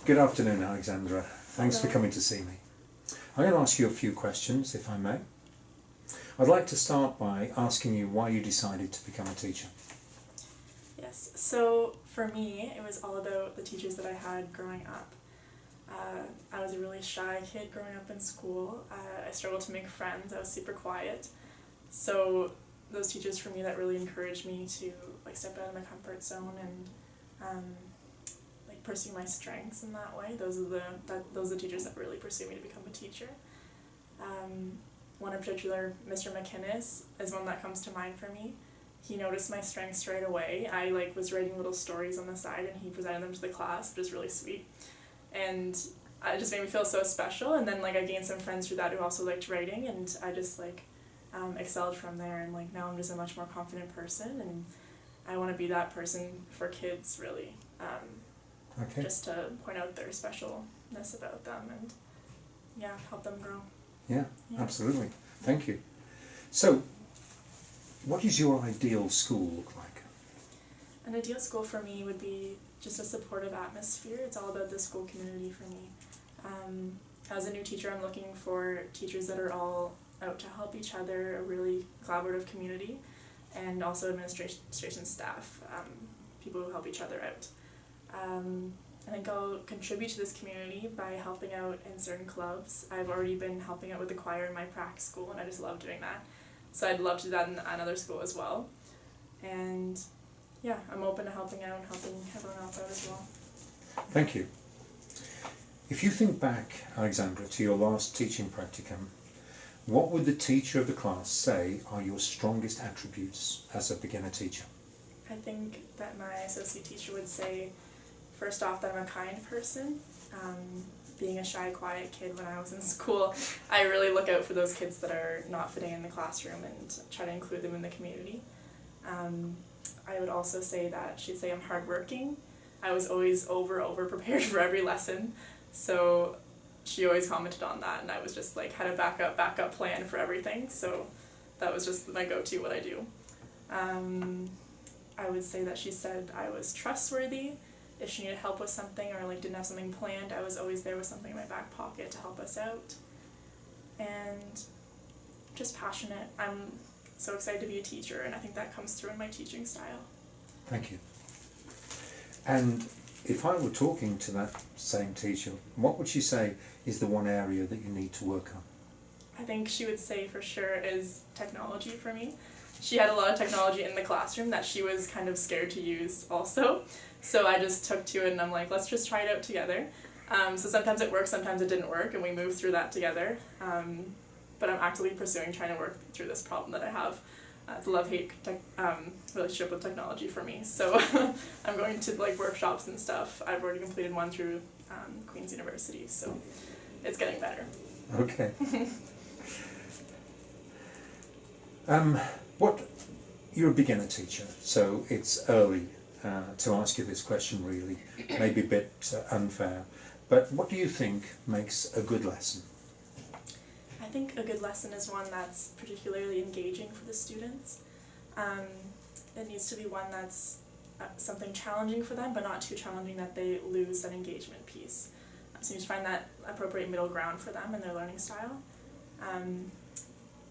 Good afternoon, Alexandra. Thanks for Hello. coming to see me. I'm going to ask you a few questions, if I may. I'd like to start by asking you why you decided to become a teacher. Yes, so for me, it was all about the teachers that I had growing up. I was a really shy kid growing up in school. I struggled to make friends. I was super quiet. So those teachers for me that really encouraged me to step out of my comfort zone and pursue my strengths in that way. Those are the teachers that really pursued me to become a teacher. One in particular, Mr. McInnes, is one that comes to mind for me. He noticed my strengths right away. I was writing little stories on the side and he presented them to the class, which was really sweet. And it just made me feel so special. And then I gained some friends through that who also liked writing, and I just excelled from there. And now I'm just a much more confident person, and I want to be that person for kids, really. Okay. Just to point out their specialness about them and help them grow. Yeah, absolutely. Thank you. So, what does your ideal school look like? An ideal school for me would be just a supportive atmosphere. It's all about the school community for me. As a new teacher, I'm looking for teachers that are all out to help each other, a really collaborative community, and also administration staff, people who help each other out. I think I'll contribute to this community by helping out in certain clubs. I've already been helping out with the choir in my prac school, and I just love doing that. So I'd love to do that in another school as well. And I'm open to helping out and helping everyone else out as well. Thank you. If you think back, Alexandra, to your last teaching practicum, what would the teacher of the class say are your strongest attributes as a beginner teacher? I think that my associate teacher would say, first off, that I'm a kind person. Being a shy, quiet kid when I was in school, I really look out for those kids that are not fitting in the classroom and try to include them in the community. I would also say that she'd say I'm hardworking. I was always over prepared for every lesson, so she always commented on that, and I was just had a backup plan for everything, so that was just my go-to, what I do. I would say that she said I was trustworthy. If she needed help with something or didn't have something planned, I was always there with something in my back pocket to help us out. And just passionate. I'm so excited to be a teacher, and I think that comes through in my teaching style. Thank you. And if I were talking to that same teacher, what would she say is the one area that you need to work on? I think she would say for sure is technology for me. She had a lot of technology in the classroom that she was kind of scared to use also. So I just took to it and I'm let's just try it out together. So sometimes it worked, sometimes it didn't work, and we moved through that together. But I'm actively pursuing trying to work through this problem that I have. It's a love-hate relationship with technology for me. So I'm going to workshops and stuff. I've already completed one through Queen's University, so it's getting better. Okay. You're a beginner teacher, so it's early to ask you this question really, maybe a bit unfair, but what do you think makes a good lesson? I think a good lesson is one that's particularly engaging for the students. It needs to be one that's something challenging for them, but not too challenging that they lose that engagement piece. So you need to find that appropriate middle ground for them in their learning style. And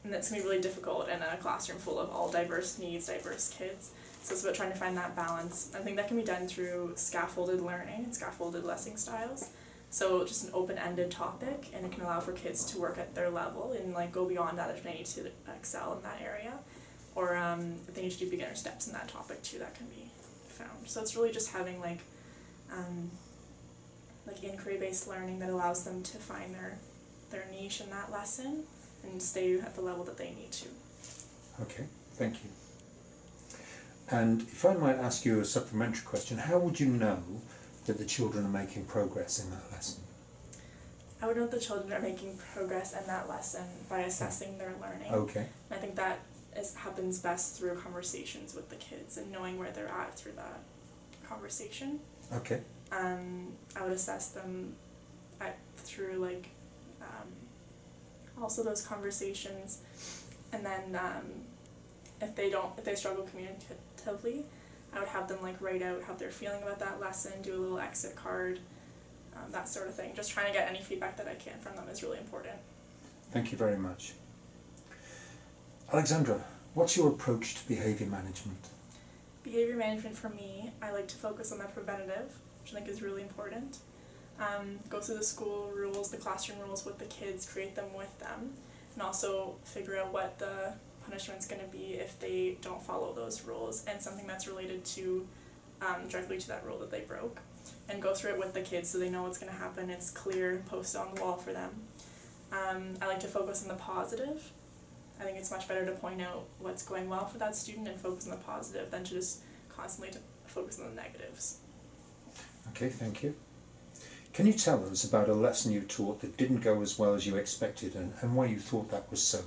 that's going to be really difficult in a classroom full of all diverse needs, diverse kids. So it's about trying to find that balance. I think that can be done through scaffolded learning and scaffolded lesson styles. So just an open-ended topic, and it can allow for kids to work at their level and go beyond that if they need to excel in that area. Or if they need to do beginner steps in that topic too, that can be found. So it's really just having inquiry-based learning that allows them to find their niche in that lesson and stay at the level that they need to. Okay, thank you. And if I might ask you a supplementary question, how would you know that the children are making progress in that lesson? I would know that the children are making progress in that lesson by assessing their learning. Okay. And I think that happens best through conversations with the kids and knowing where they're at through that conversation. Okay. I would assess them through also those conversations, and then if they struggle communicatively, I would have them write out how they're feeling about that lesson, do a little exit card, that sort of thing. Just trying to get any feedback that I can from them is really important. Thank you very much. Alexandra, what's your approach to behaviour management? Behavior management for me, I like to focus on the preventative, which I think is really important. Go through the school rules, the classroom rules with the kids, create them with them, and also figure out what the punishment's going to be if they don't follow those rules, and something that's related to directly to that rule that they broke. And go through it with the kids so they know what's going to happen, it's clear, posted on the wall for them. I like to focus on the positive. I think it's much better to point out what's going well for that student and focus on the positive than to just constantly focus on the negatives. Okay, thank you. Can you tell us about a lesson you taught that didn't go as well as you expected and why you thought that was so?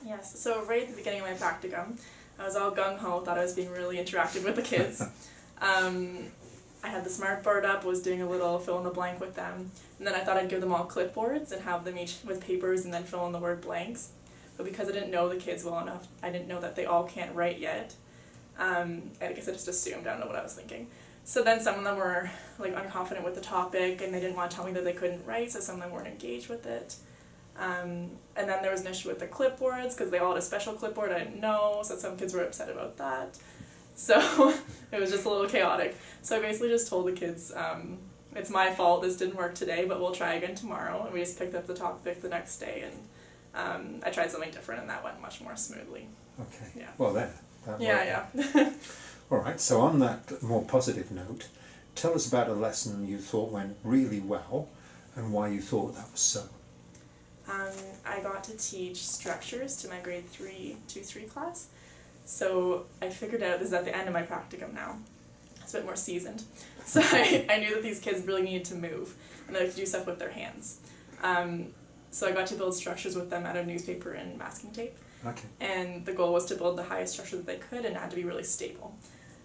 Yes, so right at the beginning of my practicum, I was all gung-ho, thought I was being really interactive with the kids. I had the smart board up, was doing a little fill-in-the-blank with them, and then I thought I'd give them all clipboards and have them each with papers and then fill in the word blanks. But because I didn't know the kids well enough, I didn't know that they all can't write yet. I guess I just assumed, I don't know what I was thinking. So then some of them were like unconfident with the topic and they didn't want to tell me that they couldn't write, so some of them weren't engaged with it. And then there was an issue with the clipboards because they all had a special clipboard I didn't know, so some kids were upset about that. So it was just a little chaotic. So I basically just told the kids, it's my fault, this didn't work today, but we'll try again tomorrow. And we just picked up the topic the next day, and I tried something different, and that went much more smoothly. Okay. Yeah. Well, that Yeah. All right, so on that more positive note, tell us about a lesson you thought went really well and why you thought that was so. I got to teach structures to my grade 3 class. So I figured out, this is at the end of my practicum now, it's a bit more seasoned. So I knew that these kids really needed to move and they like to do stuff with their hands. So I got to build structures with them out of newspaper and masking tape. Okay. And the goal was to build the highest structure that they could and it had to be really stable.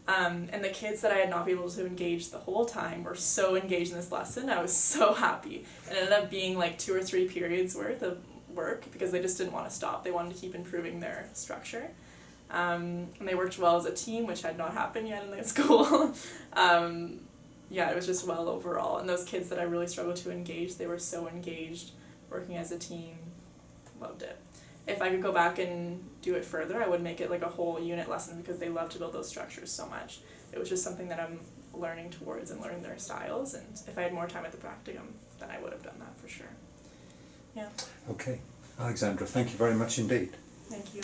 And the kids that I had not been able to engage the whole time were so engaged in this lesson. I was so happy. It ended up being like 2 or 3 periods worth of work because they just didn't want to stop. They wanted to keep improving their structure. And they worked well as a team, which had not happened yet in the school. Yeah, it was just well overall. And those kids that I really struggled to engage, they were so engaged, working as a team, loved it. If I could go back and do it further, I would make it like a whole unit lesson because they love to build those structures so much. It was just something that I'm learning towards and learning their styles, and if I had more time at the practicum, then I would have done that for sure. Yeah. Okay. Alexandra, thank you very much indeed. Thank you.